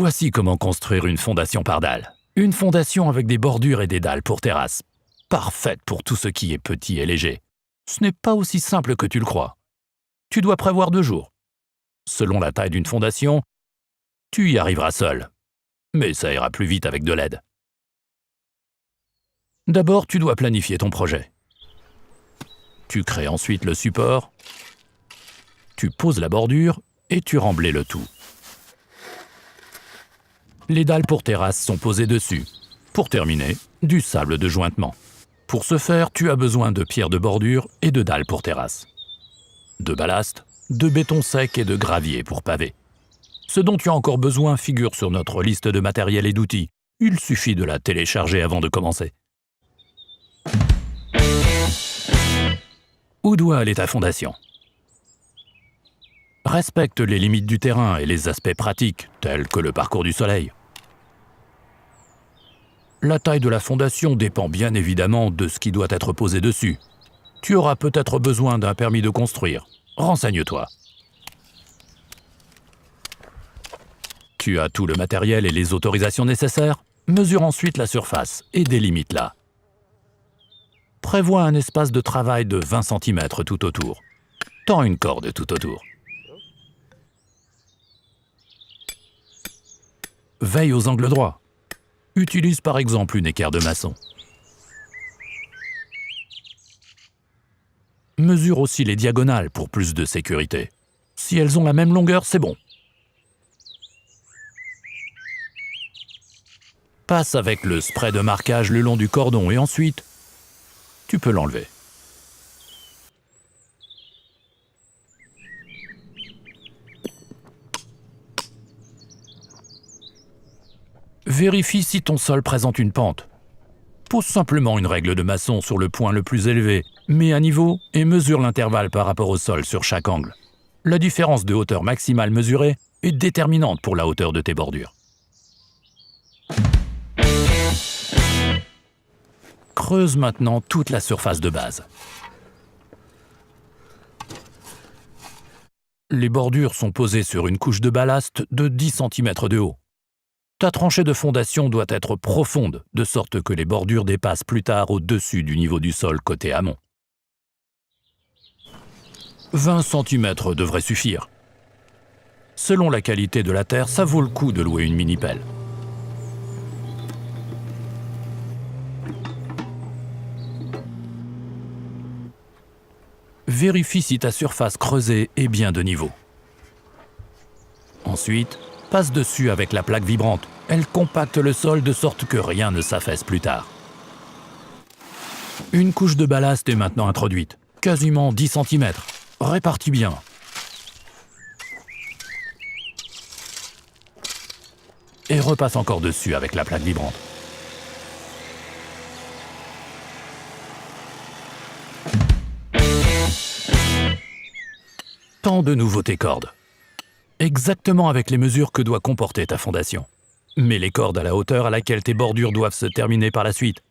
Voici comment construire une fondation par dalles. Une fondation avec des bordures et des dalles pour terrasse. Parfaite pour tout ce qui est petit et léger. Ce n'est pas aussi simple que tu le crois. Tu dois prévoir 2 jours. Selon la taille d'une fondation, tu y arriveras seul. Mais ça ira plus vite avec de l'aide. D'abord, tu dois planifier ton projet. Tu crées ensuite le support, tu poses la bordure et tu remblais le tout. Les dalles pour terrasse sont posées dessus. Pour terminer, du sable de jointement. Pour ce faire, tu as besoin de pierres de bordure et de dalles pour terrasse. De ballast, de béton sec et de gravier pour pavé. Ce dont tu as encore besoin figure sur notre liste de matériel et d'outils. Il suffit de la télécharger avant de commencer. Où doit aller ta fondation? Respecte les limites du terrain et les aspects pratiques, tels que le parcours du soleil. La taille de la fondation dépend bien évidemment de ce qui doit être posé dessus. Tu auras peut-être besoin d'un permis de construire. Renseigne-toi. Tu as tout le matériel et les autorisations nécessaires? Mesure ensuite la surface et délimite-la. Prévois un espace de travail de 20 cm tout autour. Tends une corde tout autour. Veille aux angles droits. Utilise par exemple une équerre de maçon. Mesure aussi les diagonales pour plus de sécurité. Si elles ont la même longueur, c'est bon. Passe avec le spray de marquage le long du cordon et ensuite, tu peux l'enlever. Vérifie si ton sol présente une pente. Pose simplement une règle de maçon sur le point le plus élevé, mets à niveau et mesure l'intervalle par rapport au sol sur chaque angle. La différence de hauteur maximale mesurée est déterminante pour la hauteur de tes bordures. Creuse maintenant toute la surface de base. Les bordures sont posées sur une couche de ballast de 10 cm de haut. Ta tranchée de fondation doit être profonde, de sorte que les bordures dépassent plus tard au-dessus du niveau du sol côté amont. 20 cm devrait suffire. Selon la qualité de la terre, ça vaut le coup de louer une mini-pelle. Vérifie si ta surface creusée est bien de niveau. Ensuite, passe dessus avec la plaque vibrante. Elle compacte le sol de sorte que rien ne s'affaisse plus tard. Une couche de ballast est maintenant introduite, quasiment 10 cm. Répartis bien. Et repasse encore dessus avec la plaque vibrante. Tends de nouveau tes cordes. Exactement avec les mesures que doit comporter ta fondation. Mets les cordes à la hauteur à laquelle tes bordures doivent se terminer par la suite.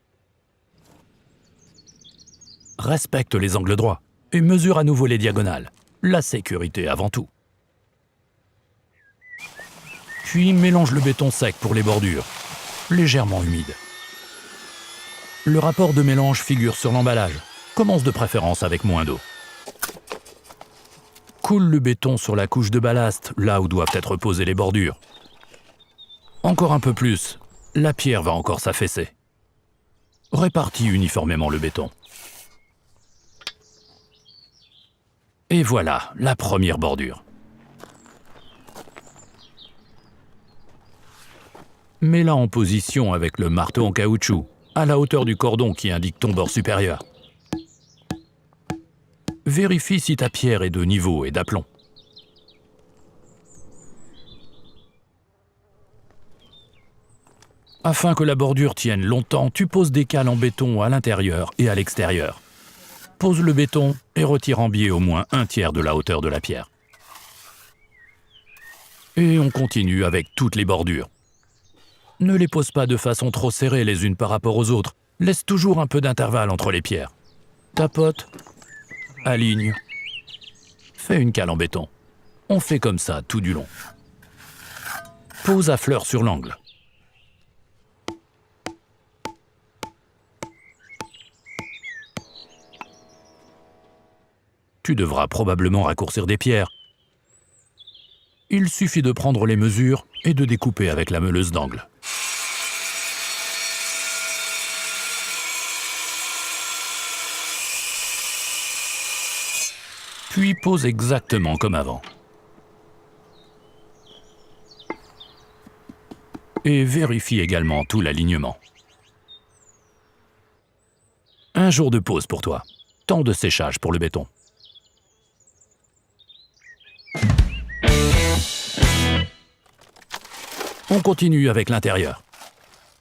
Respecte les angles droits et mesure à nouveau les diagonales. La sécurité avant tout. Puis mélange le béton sec pour les bordures, légèrement humide. Le rapport de mélange figure sur l'emballage. Commence de préférence avec moins d'eau. Coule le béton sur la couche de ballast, là où doivent être posées les bordures. Encore un peu plus, la pierre va encore s'affaisser. Répartis uniformément le béton. Et voilà, la première bordure. Mets-la en position avec le marteau en caoutchouc, à la hauteur du cordon qui indique ton bord supérieur. Vérifie si ta pierre est de niveau et d'aplomb. Afin que la bordure tienne longtemps, tu poses des cales en béton à l'intérieur et à l'extérieur. Pose le béton et retire en biais au moins 1/3 de la hauteur de la pierre. Et on continue avec toutes les bordures. Ne les pose pas de façon trop serrée les unes par rapport aux autres. Laisse toujours un peu d'intervalle entre les pierres. Tapote. Aligne. Fais une cale en béton. On fait comme ça tout du long. pose à fleur sur l'angle. Tu devras probablement raccourcir des pierres. Il suffit de prendre les mesures et de découper avec la meuleuse d'angle. Puis pose exactement comme avant. Et vérifie également tout l'alignement. Un jour de pause pour toi. Temps de séchage pour le béton. On continue avec l'intérieur.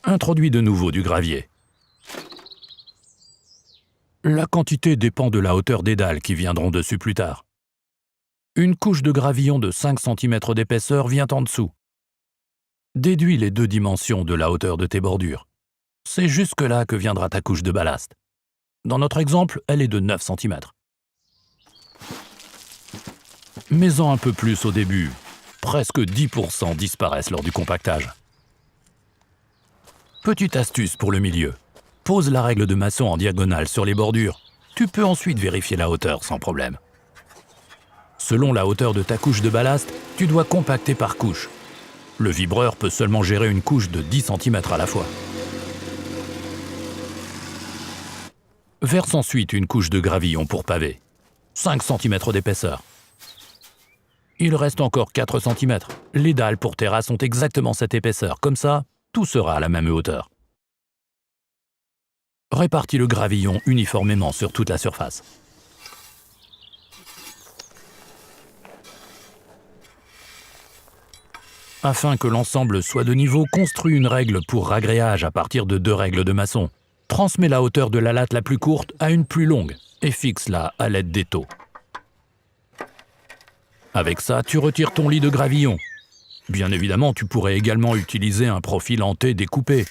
Introduis de nouveau du gravier. La quantité dépend de la hauteur des dalles qui viendront dessus plus tard. Une couche de gravillon de 5 cm d'épaisseur vient en dessous. Déduis les 2 dimensions de la hauteur de tes bordures. C'est jusque-là que viendra ta couche de ballast. Dans notre exemple, elle est de 9 cm. Mets-en un peu plus au début. Presque 10% disparaissent lors du compactage. Petite astuce pour le milieu. Pose la règle de maçon en diagonale sur les bordures. Tu peux ensuite vérifier la hauteur sans problème. Selon la hauteur de ta couche de ballast, tu dois compacter par couche. Le vibreur peut seulement gérer une couche de 10 cm à la fois. Verse ensuite une couche de gravillon pour pavé. 5 cm d'épaisseur. Il reste encore 4 cm. Les dalles pour terrasse ont exactement cette épaisseur. Comme ça, tout sera à la même hauteur. Répartis le gravillon uniformément sur toute la surface. Afin que l'ensemble soit de niveau, construis une règle pour ragréage à partir de 2 règles de maçon. Transmets la hauteur de la latte la plus courte à une plus longue et fixe-la à l'aide d'étaux. Avec ça, tu retires ton lit de gravillon. Bien évidemment, tu pourrais également utiliser un profil en T découpé.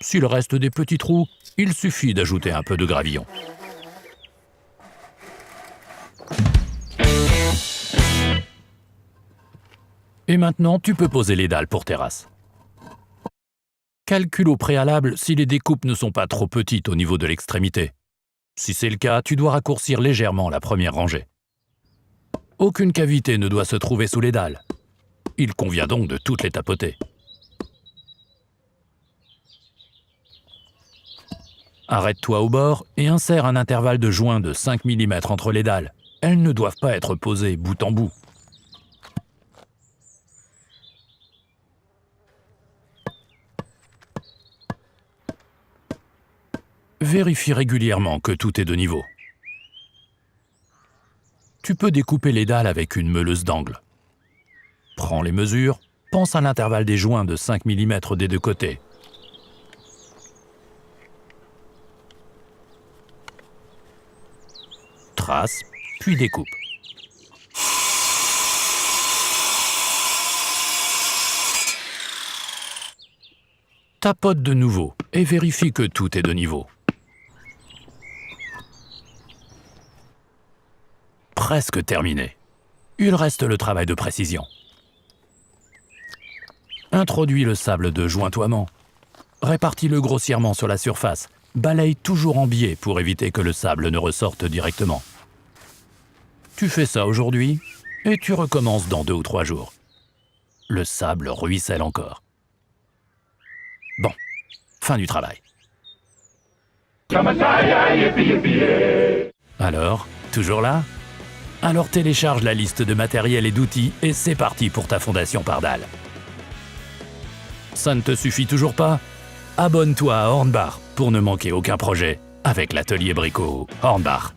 S'il reste des petits trous, il suffit d'ajouter un peu de gravillon. Et maintenant, tu peux poser les dalles pour terrasse. Calcule au préalable si les découpes ne sont pas trop petites au niveau de l'extrémité. Si c'est le cas, tu dois raccourcir légèrement la première rangée. Aucune cavité ne doit se trouver sous les dalles. Il convient donc de toutes les tapoter. Arrête-toi au bord et insère un intervalle de joint de 5 mm entre les dalles. Elles ne doivent pas être posées bout en bout. Vérifie régulièrement que tout est de niveau. Tu peux découper les dalles avec une meuleuse d'angle. Prends les mesures, pense à l'intervalle des joints de 5 mm des 2 côtés. Trace, puis découpe. Tapote de nouveau et vérifie que tout est de niveau. Presque terminé. Il reste le travail de précision. Introduis le sable de jointoiement. Répartis-le grossièrement sur la surface. Balaye toujours en biais pour éviter que le sable ne ressorte directement. Tu fais ça aujourd'hui et tu recommences dans 2 ou 3 jours. Le sable ruisselle encore. Bon, fin du travail. Alors, toujours là ? Alors télécharge la liste de matériel et d'outils et c'est parti pour ta fondation par dalle. Ça ne te suffit toujours pas ? Abonne-toi à Hornbach pour ne manquer aucun projet avec l'atelier Brico Hornbach.